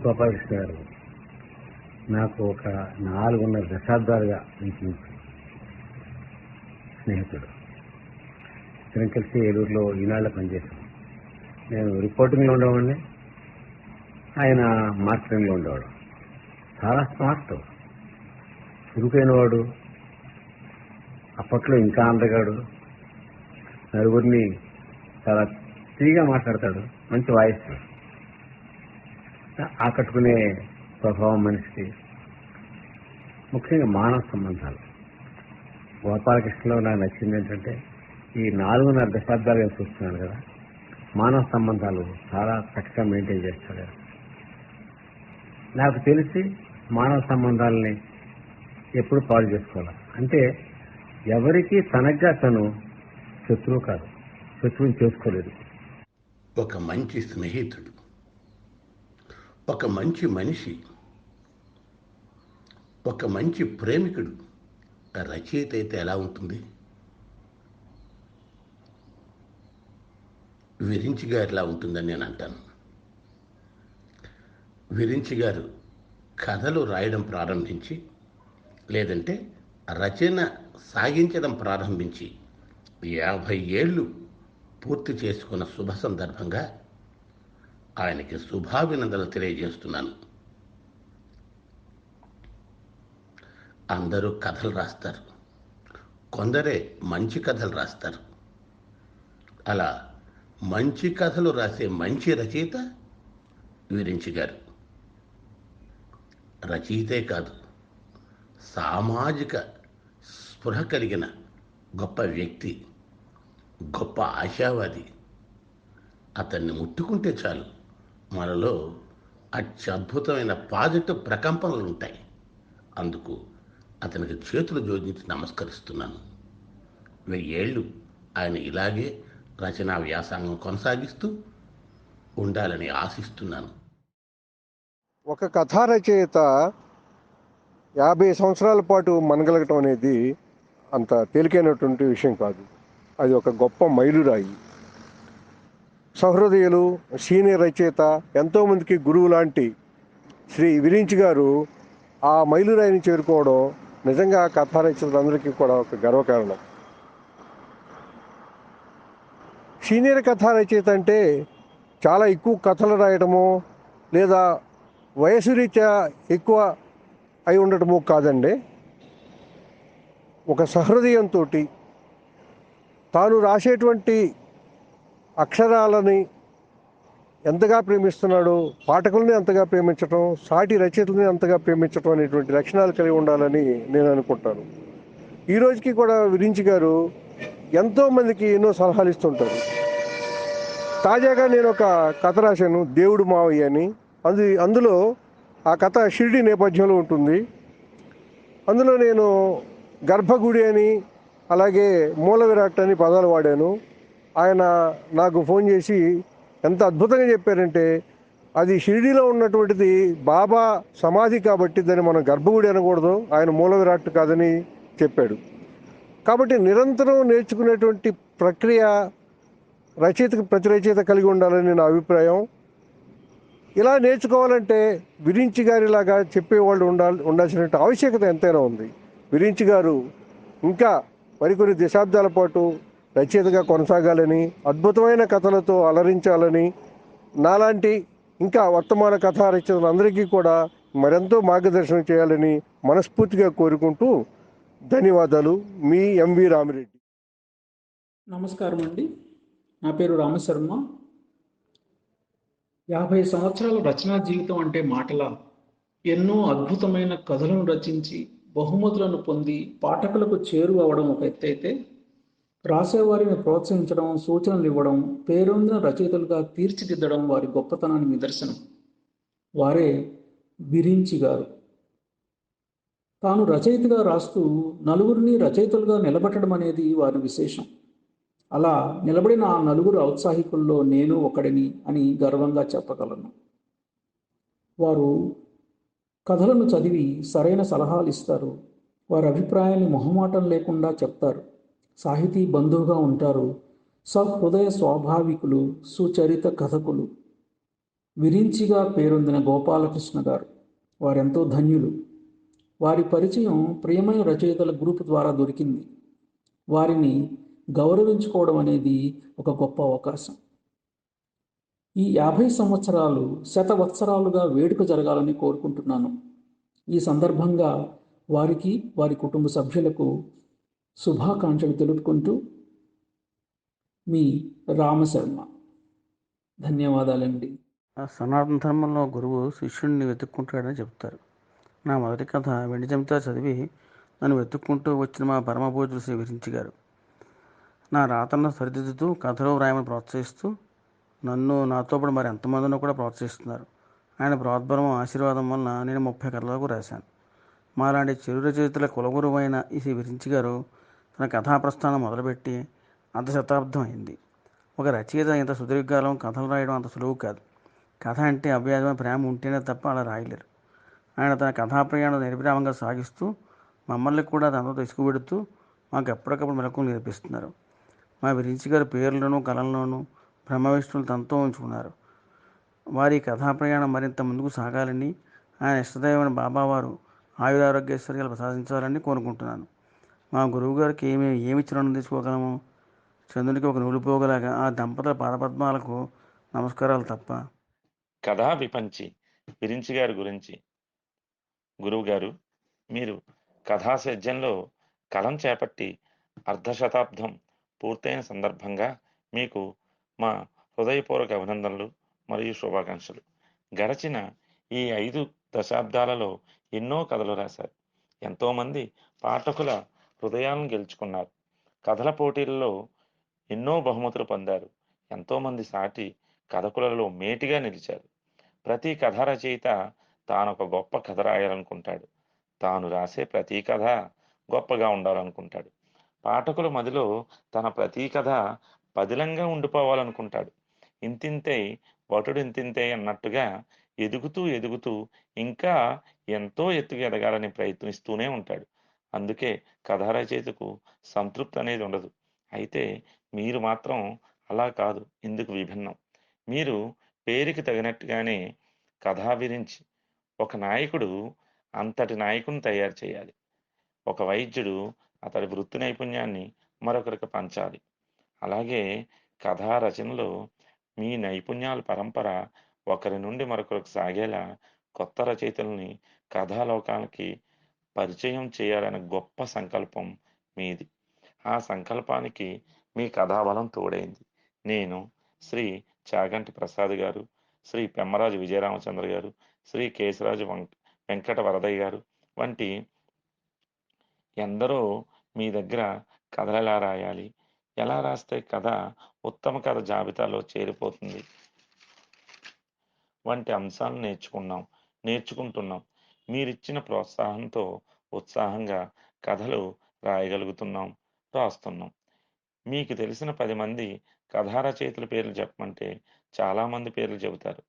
గోపాలకృష్ణ గారు నాకు ఒక 4.5 దశాబ్దాలుగా ఇంచుమించు స్నేహితుడు. ఇద్దరం కలిసి ఏలూరులో ఈనాళ్ళ పనిచేశాం. నేను రిపోర్టింగ్లో ఉండేవాడిని, ఆయన మార్కెటింగ్లో ఉండేవాడు. చాలా స్మార్ట్, చురుకైన వాడు, అప్పట్లో ఇంకా అందగాడు, నలుగురిని చాలా ఫ్రీగా మాట్లాడతాడు, మంచి వాయిస్, ఆకట్టుకునే స్వభావం మనిషికి. ముఖ్యంగా మానవ సంబంధాలు. గోపాలకృష్ణలో నాకు నచ్చింది ఏంటంటే, ఈ 4.5 దశాబ్దాలుగా చూస్తున్నాను కదా, మానవ సంబంధాలు చాలా చక్కగా మెయింటైన్ చేస్తాడు. నాకు తెలిసి మానవ సంబంధాలని ఎప్పుడు పాడు చేసుకోవాలి. అంటే ఎవరికి తనగ్గా తను శత్రువు కాదు, శత్రువుని చేసుకోలేదు. ఒక మంచి స్నేహితుడు, ఒక మంచి మనిషి, ఒక మంచి ప్రేమికుడు రచయిత అయితే ఎలా ఉంటుంది? విరించి గారిలా ఉంటుందని నేను అంటాను. విరించి గారు కథలు రాయడం ప్రారంభించి, లేదంటే రచన సాగించడం ప్రారంభించి 50 ఏళ్ళు పూర్తి చేసుకున్న శుభ సందర్భంగా ఆయనకి శుభాభినందనలు తెలియజేస్తున్నాను. అందరూ కథలు రాస్తారు, కొందరే మంచి కథలు రాస్తారు. అలా మంచి కథలు రాసే మంచి రచయిత విరించి గారు. రచయితే కాదు, సామాజిక స్పృహ కలిగిన గొప్ప వ్యక్తి, గొప్ప ఆశావాది. అతన్ని ముట్టుకుంటే చాలు మనలో అత్యద్భుతమైన పాజిటివ్ ప్రకంపనలు ఉంటాయి. అందుకు అతనికి చేతులు జోడించి నమస్కరిస్తున్నాను. 1000 ఏళ్ళు ఆయన ఇలాగే రచనా వ్యాసంగం కొనసాగిస్తూ ఉండాలని ఆశిస్తున్నాను. ఒక కథా రచయిత 50 సంవత్సరాల పాటు మనగలగటం అనేది అంత తేలికైనటువంటి విషయం కాదు. అది ఒక గొప్ప మైలురాయి. సహృదయులు, సీనియర్ రచయిత, ఎంతోమందికి గురువు లాంటి శ్రీ విరించి గారు ఆ మైలురాయిని చేరుకోవడం నిజంగా కథా రచయితలందరికీ కూడా ఒక గర్వకారణం. సీనియర్ కథా రచయిత అంటే చాలా ఎక్కువ కథలు రాయటము లేదా వయసు రీత్యా ఎక్కువ అయి ఉండటము కాదండి. ఒక సహృదయంతో తాను రాసేటువంటి అక్షరాలని ఎంతగా ప్రేమిస్తున్నాడో, పాఠకుల్ని అంతగా ప్రేమించటం, సాటి రచయితలని అంతగా ప్రేమించటం అనేటువంటి లక్షణాలు కలిగి ఉండాలని నేను అనుకుంటాను. ఈ రోజుకి కూడా విరించి గారు ఎంతోమందికి ఎన్నో సలహాలు ఇస్తుంటారు. తాజాగా నేను ఒక కథ రాశాను, దేవుడు మావయ్య అని. అందులో ఆ కథ షిరిడి నేపథ్యంలో ఉంటుంది. అందులో నేను గర్భగుడి అని, అలాగే మూల విరాట్ అని పదాలు వాడాను. ఆయన నాకు ఫోన్ చేసి ఎంత అద్భుతంగా చెప్పారంటే, అది షిరిడీలో ఉన్నటువంటిది బాబా సమాధి కాబట్టి దాన్ని మనం గర్భగుడి అనకూడదు, ఆయన మూల విరాట్ కాదని చెప్పాడు. కాబట్టి నిరంతరం నేర్చుకునేటువంటి ప్రక్రియ ప్రతి రచయిత కలిగి ఉండాలని నా అభిప్రాయం. ఇలా నేర్చుకోవాలంటే విరించి గారిలాగా చెప్పేవాళ్ళు ఉండాల్సిన ఆవశ్యకత ఎంతైనా ఉంది. విరించి గారు ఇంకా మరికొన్ని దశాబ్దాల పాటు రచయితగా కొనసాగాలని, అద్భుతమైన కథలతో అలరించాలని, నాలాంటి ఇంకా వర్తమాన కథా రచయితలందరికీ కూడా మరెంతో మార్గదర్శనం చేయాలని మనస్ఫూర్తిగా కోరుకుంటూ ధన్యవాదాలు. మీ ఎంవి రామిరెడ్డి. నమస్కారం అండి. నా పేరు రామశర్మ. 50 సంవత్సరాల రచనా జీవితం అంటే మాటలా? ఎన్నో అద్భుతమైన కథలను రచించి బహుమతులను పొంది పాఠకులకు చేరువవడం ఒక ఎత్తైతే, రాసేవారిని ప్రోత్సహించడం, సూచనలు ఇవ్వడం, పేరొందిన రచయితలుగా తీర్చిదిద్దడం వారి గొప్పతనానికి నిదర్శనం. వారే విరించి గారు. తాను రచయితగా రాస్తూ నలుగురిని రచయితలుగా నిలబెట్టడం అనేది వారి విశేషం. అలా నిలబడిన ఆ నలుగురు ఔత్సాహికుల్లో నేను ఒకడిని అని గర్వంగా చెప్పగలను. వారు కథలను చదివి సరైన సలహాలు ఇస్తారు. వారి అభిప్రాయాన్ని మొహమాటం లేకుండా చెప్తారు. సాహితీ బంధువుగా ఉంటారు. సహృదయ స్వాభావికులు, సుచరిత కథకులు. విరించిగా పేరొందిన గోపాలకృష్ణ గారు. వారెంతో ధన్యులు. వారి పరిచయం ప్రియమైన రచయితల గ్రూప్ ద్వారా దొరికింది. వారిని గౌరవించుకోవడం అనేది ఒక గొప్ప అవకాశం. ఈ 50 సంవత్సరాలు శతవత్సరాలుగా వేడుక జరగాలని కోరుకుంటున్నాను. ఈ సందర్భంగా వారికి, వారి కుటుంబ సభ్యులకు శుభాకాంక్షలు తెలుపుకుంటూ మీ రామశర్మ. ధన్యవాదాలండి. ఆ సనాతన ధర్మంలో గురువు శిష్యుడిని వెతుక్కుంటాడని చెప్తారు. నా మొదటి కథ వెండి చెంచా చదివి నన్ను వెతుక్కుంటూ వచ్చిన మా పరమపూజ్యులు శ్రీ విరించి గారు నా రాతను సరిదిద్దుతూ కథలో వ్రాయమని ప్రోత్సహిస్తూ నన్ను నాతో పాటు మరి ఎంతమందినో కూడా ప్రోత్సహిస్తున్నారు. ఆయన ప్రోద్బలం ఆశీర్వాదం వలన నేను 30 కథల వరకు రాశాను. మాలాంటి చిరు రచయితల కులగురువు అయిన ఈ శ్రీ విరించి గారు తన కథా ప్రస్థానం మొదలుపెట్టి అర్ధ శతాబ్దం అయింది. ఒక రచయిత ఇంత సుదీర్ఘకాలం కథలు రాయడం అంత సులువు కాదు. కథ అంటే అవ్యాజమైన ప్రేమ ఉంటేనే తప్ప అలా రాయలేరు. ఆయన తన కథా ప్రయాణం నిర్విరామంగా సాగిస్తూ మమ్మల్ని కూడా తనతో తీసుకువెడుతూ మాకు ఎప్పటికప్పుడు మెలకువలు నేర్పిస్తున్నారు. మా విరించి గారి పేర్లను కళల్లోనూ బ్రహ్మ విష్ణువులు తనతో ఉంచుకున్నారు. వారి కథా ప్రయాణం మరింత ముందుకు సాగాలని, ఆయన ఇష్టదైవమైన బాబావారు ఆయురారోగ్యైశ్వర్యాలు ప్రసాదించాలని కోరుకుంటున్నాను. మా గురువుగారికి ఏమి చిరుణం తీసుకోగలము? చంద్రునికి ఒక నూలుపోగలాగా ఆ దంపతుల పాదపద్మాలకు నమస్కారాలు తప్ప. కథా విపంచి విరించి గారి గురించి. గురువుగారు, మీరు కథాసేద్యంలో కలం చేపట్టి అర్ధశతాబ్దం పూర్తయిన సందర్భంగా మీకు మా హృదయపూర్వక అభినందనలు మరియు శుభాకాంక్షలు. గడచిన ఈ 5 దశాబ్దాలలో ఎన్నో కథలు రాశారు. ఎంతోమంది పాఠకుల హృదయాలను గెలుచుకున్నారు. కథల పోటీలలో ఎన్నో బహుమతులు పొందారు. ఎంతోమంది సాటి కథకులలో మేటిగా నిలిచారు. ప్రతి కథ రచయిత తానొక గొప్ప కథ రాయాలనుకుంటాడు. తాను రాసే ప్రతి కథ గొప్పగా ఉండాలనుకుంటాడు. పాఠకుల మదిలో తన ప్రతి కథ పదిలంగా ఉండిపోవాలనుకుంటాడు. ఇంతింతై వటుడు ఇంతింతై అన్నట్టుగా ఎదుగుతూ ఎదుగుతూ ఇంకా ఎంతో ఎత్తుగా ఎదగాలని ప్రయత్నిస్తూనే ఉంటాడు. అందుకే కథా రచయితకు సంతృప్తి అనేది ఉండదు. అయితే మీరు మాత్రం అలా కాదు. ఇందుకు విభిన్నం. మీరు పేరుకి తగినట్టుగానే కథా విరించి. ఒక నాయకుడు అంతటి నాయకుని తయారు చేయాలి. ఒక వైద్యుడు అతడి వృత్తి నైపుణ్యాన్ని మరొకరికి పంచాలి. అలాగే కథా రచనలో మీ నైపుణ్యాల పరంపర ఒకరి నుండి మరొకరికి సాగేలా కొత్త రచయితల్ని కథాలోకానికి పరిచయం చేయాలనే గొప్ప సంకల్పం మీది. ఆ సంకల్పానికి మీ కథాబలం తోడైంది. నేను శ్రీ చాగంటి ప్రసాద్ గారు, శ్రీ పెమ్మరాజు విజయరామచంద్ర గారు, శ్రీ కేశరాజు వెంకట వరదయ్య గారు వంటి ఎందరో మీ దగ్గర కథలు ఎలా రాయాలి, ఎలా రాస్తే కథ ఉత్తమ కథ జాబితాలో చేరిపోతుంది వంటి అంశాలను నేర్చుకుంటున్నాం. మీరిచ్చిన ప్రోత్సాహంతో ఉత్సాహంగా కథలు రాయగలుగుతున్నాం, రాస్తున్నాం. మీకు తెలిసిన 10 మంది కథా రచయితల పేర్లు చెప్పమంటే చాలామంది పేర్లు చెబుతారు.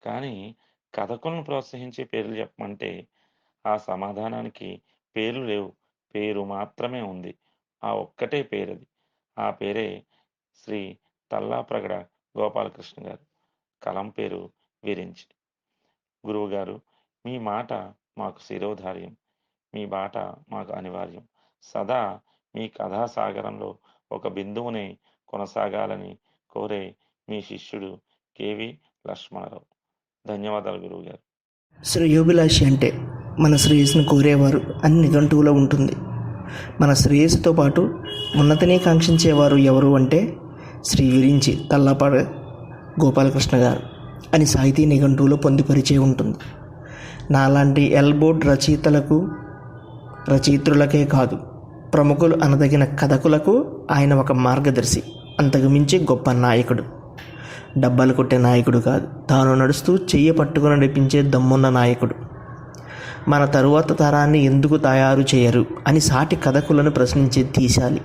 కానీ కథకులను ప్రోత్సహించే పేర్లు చెప్పమంటే ఆ సమాధానానికి పేర్లు లేవు. పేరు మాత్రమే ఉంది. ఆ ఒక్కటే పేరది. ఆ పేరే శ్రీ తల్లాప్రగడ గోపాలకృష్ణ గారు. కలం పేరు విరించి. గురువు గారు, మీ మాట మాకు శిరోధార్యం, మీ బాట మాకు అనివార్యం. సదా మీ కథాసాగరంలో ఒక బిందువుని కొనసాగాలని కోరే మీ శిష్యుడు కేవి లక్ష్మణరావు. ధన్యవాదాలు గురువు గారు. శ్రేయోభిలాషి అంటే మన శ్రేయస్సును కోరేవారు అని నిఘంటువులో ఉంటుంది. మన శ్రేయస్సుతో పాటు ఉన్నతిని కాంక్షించేవారు ఎవరు అంటే శ్రీ విరించి తల్లాపాడ గోపాలకృష్ణ గారు అని సాహితీ నిఘంటువులో పొందుపరిచే ఉంటుంది. నాలాంటి ఎల్బోర్డ్ రచయిత్రులకే కాదు, ప్రముఖులు అనదగిన కథకులకు ఆయన ఒక మార్గదర్శి. అంతకు మించి గొప్ప నాయకుడు. డబ్బాలు కొట్టే నాయకుడు కాదు, తాను నడుస్తూ చెయ్యి పట్టుకుని నడిపించే దమ్మున్న నాయకుడు. మన తరువాత తరాన్ని ఎందుకు తయారు చేయరు అని సాటి కథకులను ప్రశ్నించే తీశాలి.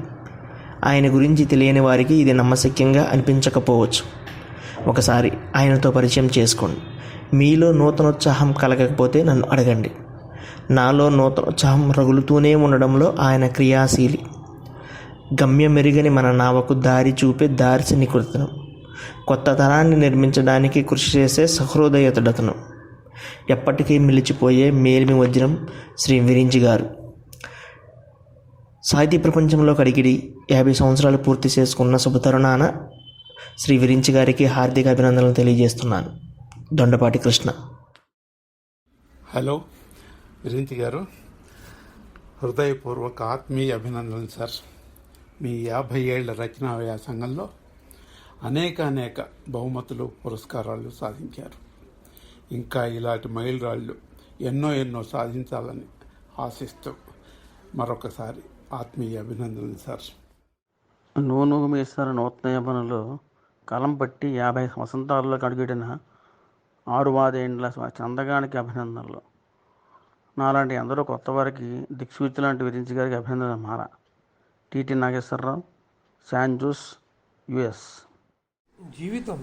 ఆయన గురించి తెలియని వారికి ఇది నమ్మశక్యంగా అనిపించకపోవచ్చు. ఒకసారి ఆయనతో పరిచయం చేసుకోండి. మీలో నూతనోత్సాహం కలగకపోతే నన్ను అడగండి. నాలో నూతనోత్సాహం రగులుతూనే ఉండడంలో ఆయన క్రియాశీలి. గమ్యమెరుగని మన నావకు దారి చూపే దార్శనికుతనం. కొత్త తరాన్ని నిర్మించడానికి కృషి చేసే సహృదయతుడతను. ఎప్పటికీ మిలిచిపోయే మేలిమి వజ్రం శ్రీ విరించి గారు. సాహితీ ప్రపంచంలో కడిగిడి 50 సంవత్సరాలు పూర్తి చేసుకున్న శుభతరుణాన శ్రీ విరించి గారికి హార్దిక అభినందనలు తెలియజేస్తున్నాను. దొండపాటి కృష్ణ. హలో విరించి గారు, హృదయపూర్వక ఆత్మీయ అభినందనలు సార్. మీ 50 ఏళ్ల రచనా వ్యాసంగంలో అనేక బహుమతులు, పురస్కారాలు సాధించారు. ఇంకా ఇలాంటి మైలురాళ్ళు ఎన్నో సాధించాలని ఆశిస్తూ మరొకసారి ఆత్మీయ అభినందనలు సార్. నూనూగు మీసాల నూతన యవ్వనంలో కలం పట్టి 50 వసంతాల్లో అడుగుడిన 6 చందగానికి అభినందనలు. నాలాంటి అందరూ కొత్త వారికి దిక్సూచి లాంటి విరించి గారికి అభినందన మారా. TT Nageswararao, San Jose, US. జీవితం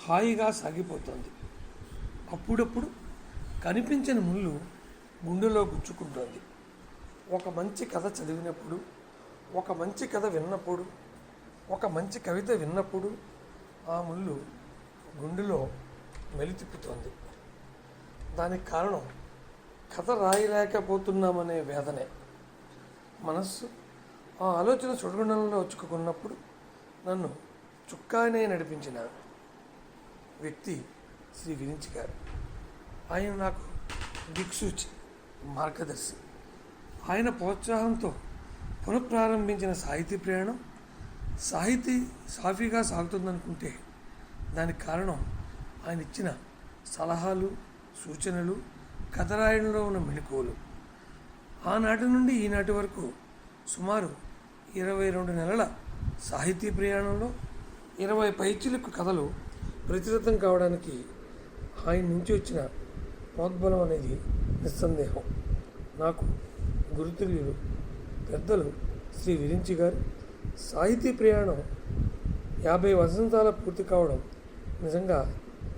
హాయిగా సాగిపోతుంది. అప్పుడప్పుడు కనిపించని ముళ్ళు గుండెలో గుచ్చుకుంటుంది. ఒక మంచి కథ చదివినప్పుడు, ఒక మంచి కథ విన్నప్పుడు, ఒక మంచి కవిత విన్నప్పుడు ఆ ముళ్ళు గుండెలో మెలితిప్పుతోంది. దానికి కారణం కథ రాయలేకపోతున్నామనే వేదనే. మనస్సు ఆ ఆలోచన సుడిగుండంలో చిక్కుకున్నప్పుడు నన్ను చుక్కానే నడిపించిన వ్యక్తి శ్రీ విరించి గారు. ఆయన నాకు దిక్సూచి, మార్గదర్శి. ఆయన ప్రోత్సాహంతో పునఃప్రారంభించిన సాహితీ ప్రయాణం సాఫీగా సాగుతుందనుకుంటే దానికి కారణం ఆయన ఇచ్చిన సలహాలు, సూచనలు, కథ రాయడంలో ఉన్న మెళకువలు. ఆనాటి నుండి ఈనాటి వరకు సుమారు 22 నెలల సాహితీ ప్రయాణంలో 20 పైచిలుకు కథలు ప్రచురితం కావడానికి ఆయన నుంచి వచ్చిన ప్రోద్బలం అనేది నిస్సందేహం. నాకు గురుతుల్యులు పెద్దలు శ్రీ విరించి గారు సాహితీ ప్రయాణం 50 వసంతాల పూర్తి కావడం నిజంగా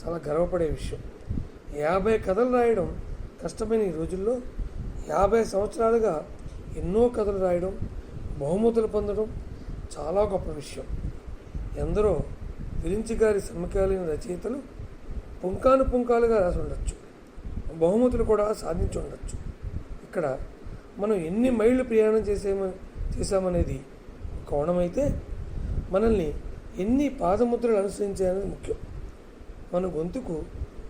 చాలా గర్వపడే విషయం. 50 కథలు రాయడం కష్టమైన ఈ రోజుల్లో 50 సంవత్సరాలుగా ఎన్నో కథలు రాయడం, బహుమతులు పొందడం చాలా గొప్ప విషయం. ఎందరో విరించి గారి సమకాలీన రచయితలు పుంకాలుగా రాసి ఉండొచ్చు, బహుమతులు కూడా సాధించి ఉండొచ్చు. ఇక్కడ మనం ఎన్ని మైళ్ళు ప్రయాణం చేశామనేది కోణమైతే, మనల్ని ఎన్ని పాదముద్రలు అనుసరించాయనేది ముఖ్యం. మన గొంతుకు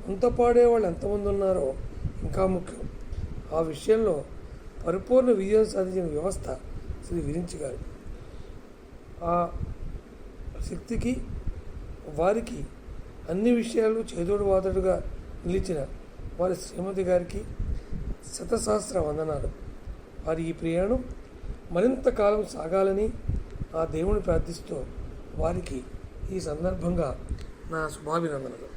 వంత పాడేవాళ్ళు ఎంతమంది ఉన్నారో ఇంకా ముఖ్యం. ఆ విషయంలో పరిపూర్ణ విజయం సాధించిన వ్యవస్థ శ్రీ విరించి గారు. ఆ శక్తికి, వారికి అన్ని విషయాలు చేదోడు వాదడుగా నిలిచిన వారి శ్రీమతి గారికి శతసహస్ర వందనాలు. వారి ఈ ప్రయాణం మరింత కాలం సాగాలని ఆ దేవుని ప్రార్థిస్తూ వారికి ఈ సందర్భంగా నా శుభాభినందనలు.